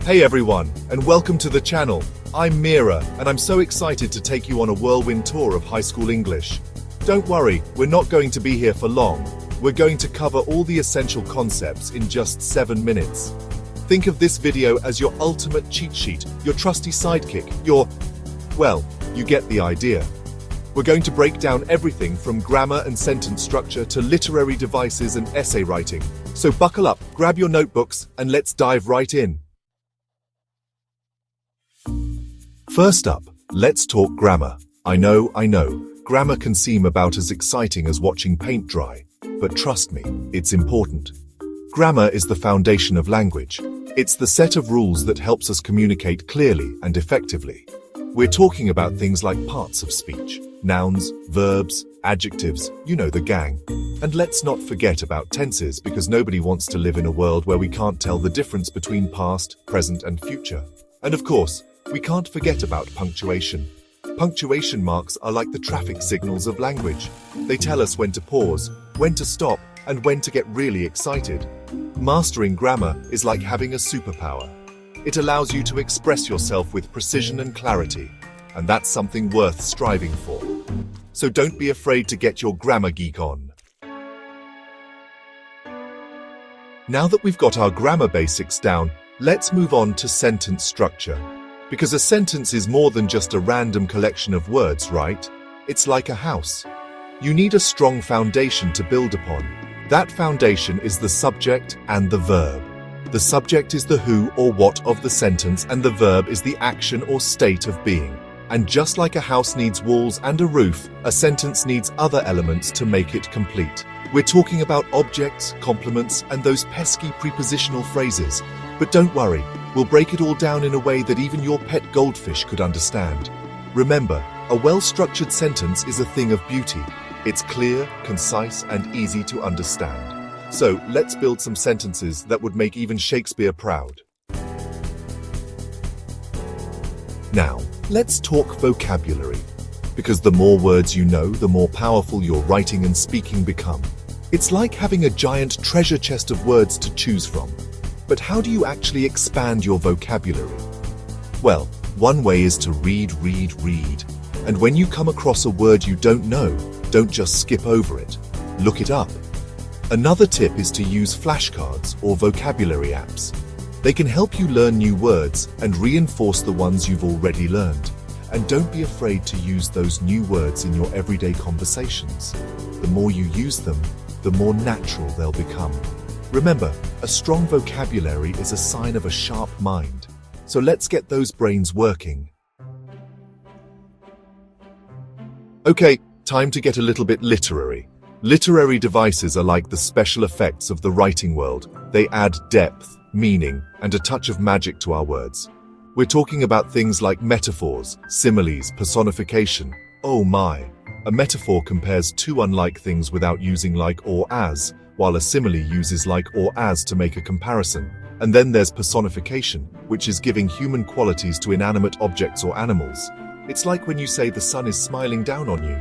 Hey everyone, and welcome to the channel. I'm Mira, and I'm so excited to take you on a whirlwind tour of high school English. Don't worry, we're not going to be here for long. We're going to cover all the essential concepts in just 7 minutes. Think of this video as your ultimate cheat sheet, your trusty sidekick, well, you get the idea. We're going to break down everything from grammar and sentence structure to literary devices and essay writing. So buckle up, grab your notebooks, and let's dive right in. First up, let's talk grammar. I know, grammar can seem about as exciting as watching paint dry, but trust me, it's important. Grammar is the foundation of language. It's the set of rules that helps us communicate clearly and effectively. We're talking about things like parts of speech, nouns, verbs, adjectives, you know the gang. And let's not forget about tenses, because nobody wants to live in a world where we can't tell the difference between past, present, and future. And of course, we can't forget about punctuation. Punctuation marks are like the traffic signals of language. They tell us when to pause, when to stop, and when to get really excited. Mastering grammar is like having a superpower. It allows you to express yourself with precision and clarity, and that's something worth striving for. So don't be afraid to get your grammar geek on. Now that we've got our grammar basics down, let's move on to sentence structure. Because a sentence is more than just a random collection of words, right? It's like a house. You need a strong foundation to build upon. That foundation is the subject and the verb. The subject is the who or what of the sentence, and the verb is the action or state of being. And just like a house needs walls and a roof, a sentence needs other elements to make it complete. We're talking about objects, complements, and those pesky prepositional phrases. But don't worry, we'll break it all down in a way that even your pet goldfish could understand. Remember, a well-structured sentence is a thing of beauty. It's clear, concise, and easy to understand. So, let's build some sentences that would make even Shakespeare proud. Now, let's talk vocabulary. Because the more words you know, the more powerful your writing and speaking become. It's like having a giant treasure chest of words to choose from. But how do you actually expand your vocabulary? Well, one way is to read. And when you come across a word you don't know, don't just skip over it. Look it up. Another tip is to use flashcards or vocabulary apps. They can help you learn new words and reinforce the ones you've already learned. And don't be afraid to use those new words in your everyday conversations. The more you use them, the more natural they'll become. Remember, a strong vocabulary is a sign of a sharp mind. So let's get those brains working. Okay, time to get a little bit literary. Literary devices are like the special effects of the writing world. They add depth, meaning, and a touch of magic to our words. We're talking about things like metaphors, similes, personification. Oh my! A metaphor compares two unlike things without using like or as, while a simile uses like or as to make a comparison. And then there's personification, which is giving human qualities to inanimate objects or animals. It's like when you say the sun is smiling down on you.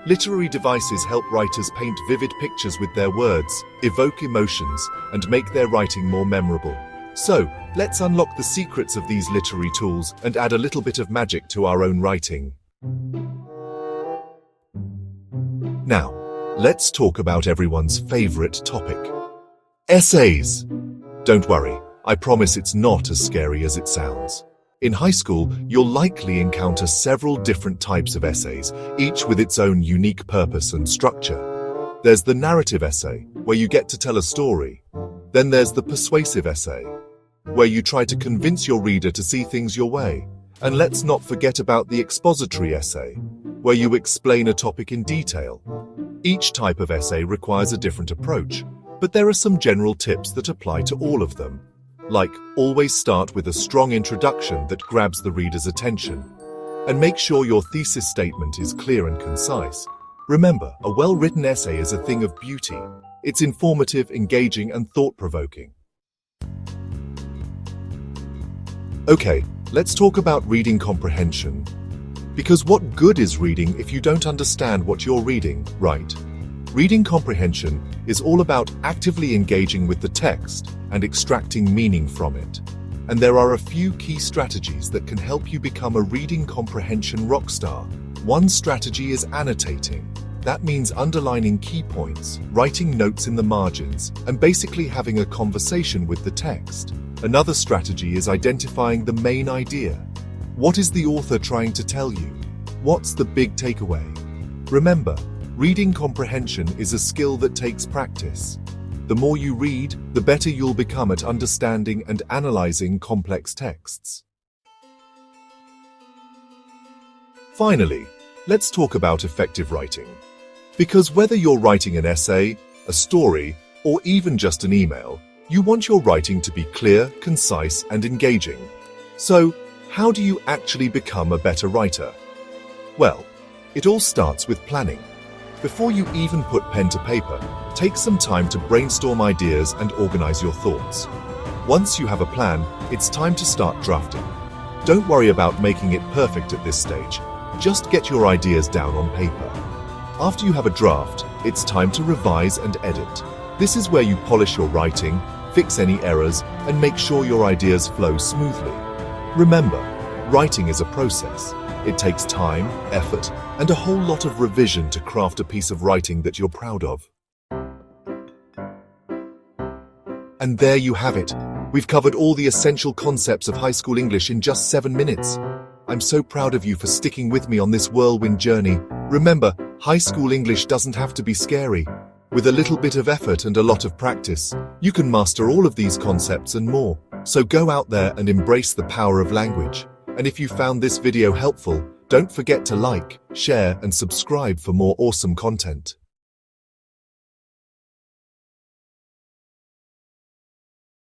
Literary devices help writers paint vivid pictures with their words, evoke emotions, and make their writing more memorable. So, let's unlock the secrets of these literary tools and add a little bit of magic to our own writing. Now, let's talk about everyone's favorite topic. Essays. Don't worry, I promise it's not as scary as it sounds. In high school, you'll likely encounter several different types of essays, each with its own unique purpose and structure. There's the narrative essay, where you get to tell a story. Then there's the persuasive essay, where you try to convince your reader to see things your way. And let's not forget about the expository essay, where you explain a topic in detail. Each type of essay requires a different approach, but there are some general tips that apply to all of them. Like, always start with a strong introduction that grabs the reader's attention. And make sure your thesis statement is clear and concise. Remember, a well-written essay is a thing of beauty. It's informative, engaging, and thought-provoking. Okay, let's talk about reading comprehension. Because what good is reading if you don't understand what you're reading, right? Reading comprehension is all about actively engaging with the text and extracting meaning from it. And there are a few key strategies that can help you become a reading comprehension rockstar. One strategy is annotating. That means underlining key points, writing notes in the margins, and basically having a conversation with the text. Another strategy is identifying the main idea. What is the author trying to tell you? What's the big takeaway? Remember, reading comprehension is a skill that takes practice. The more you read, the better you'll become at understanding and analyzing complex texts. Finally, let's talk about effective writing. Because whether you're writing an essay, a story, or even just an email, you want your writing to be clear, concise, and engaging. So, how do you actually become a better writer? Well, it all starts with planning. Before you even put pen to paper, take some time to brainstorm ideas and organize your thoughts. Once you have a plan, it's time to start drafting. Don't worry about making it perfect at this stage. Just get your ideas down on paper. After you have a draft, it's time to revise and edit. This is where you polish your writing, fix any errors, and make sure your ideas flow smoothly. Remember, writing is a process. It takes time, effort, and a whole lot of revision to craft a piece of writing that you're proud of. And there you have it. We've covered all the essential concepts of high school English in just 7 minutes. I'm so proud of you for sticking with me on this whirlwind journey. Remember, high school English doesn't have to be scary. With a little bit of effort and a lot of practice, you can master all of these concepts and more. So go out there and embrace the power of language. And if you found this video helpful, don't forget to like, share, and subscribe for more awesome content.